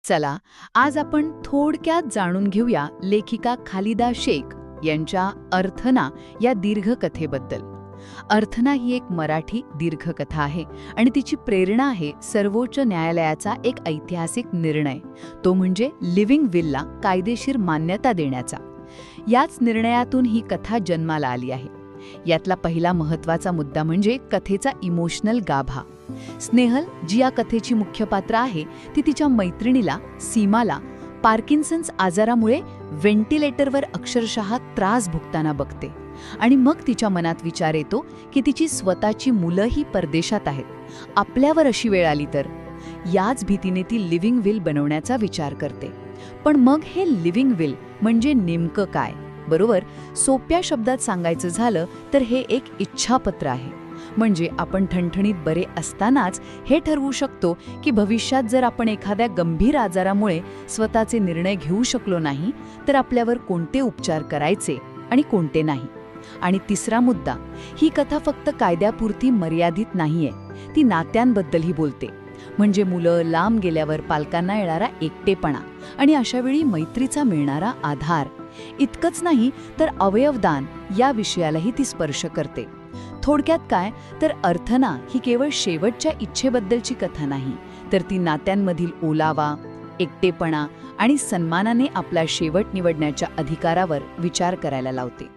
चला, आज आपण थोडक्यात जाणून घेऊया लेखिका खालिदा शेख यांच्या अर्थना या दीर्घकथेबद्दल. अर्थना ही एक मराठी दीर्घकथा आहे आणि तिची प्रेरणा आहे सर्वोच्च न्यायालयाचा एक ऐतिहासिक निर्णय, तो म्हणजे लिव्हिंग विलला कायदेशीर मान्यता देण्याचा. याच निर्णयातून ही कथा जन्माला आली आहे. यातला पहिला महत्त्वाचा मुद्दा म्हणजे कथेचा इमोशनल गाभा. स्नेहल, जी या कथेची मुख्य पात्र आहे, ती तिच्या मैत्रिणीला सीमाला पार्किन्सन्स आजारामुळे व्हेंटिलेटरवर अक्षरशः त्रास भोगताना बघते आणि मग तिच्या मनात विचार येतो की तिची स्वतःची मुलंही परदेशात आहेत. आपल्यावर अशी वेळ आली तर. याच भीतीने ती लिव्हिंग विल बनवण्याचा विचार करते. पण मग हे लिव्हिंग विल म्हणजे नेमकं काय? बरोबर, सोप्या शब्दात सांगायचं झालं तर हे एक इच्छापत्र आहे. म्हणजे आपण ठणठणीत बरे असतानाच हे ठरवू शकतो की भविष्यात जर आपण एखाद्या गंभीर आजारामुळे स्वतःचे निर्णय घेऊ शकलो नाही तर आपल्यावर कोणते उपचार करायचे आणि कोणते नाही. आणि तिसरा मुद्दा, ही कथा फक्त कायद्यापुरती मर्यादित नाहीये, ती नात्यांबद्दलही बोलते. म्हणजे मुलं लांब गेल्यावर पालकांना येणारा एकटेपणा आणि अशावेळी मैत्रीचा मिळणारा आधार. इतकंच नाही तर अवयवदान या विषयालाही ती स्पर्श करते. थोडक्यात काय तर अर्थना ही केवळ शेवटच्या इच्छेबद्दलची कथा नाही, तर ती नात्यांमधील ओलावा, एकटेपणा आणि सन्मानाने आपला शेवट निवडण्याच्या अधिकारावर विचार करायला लावते.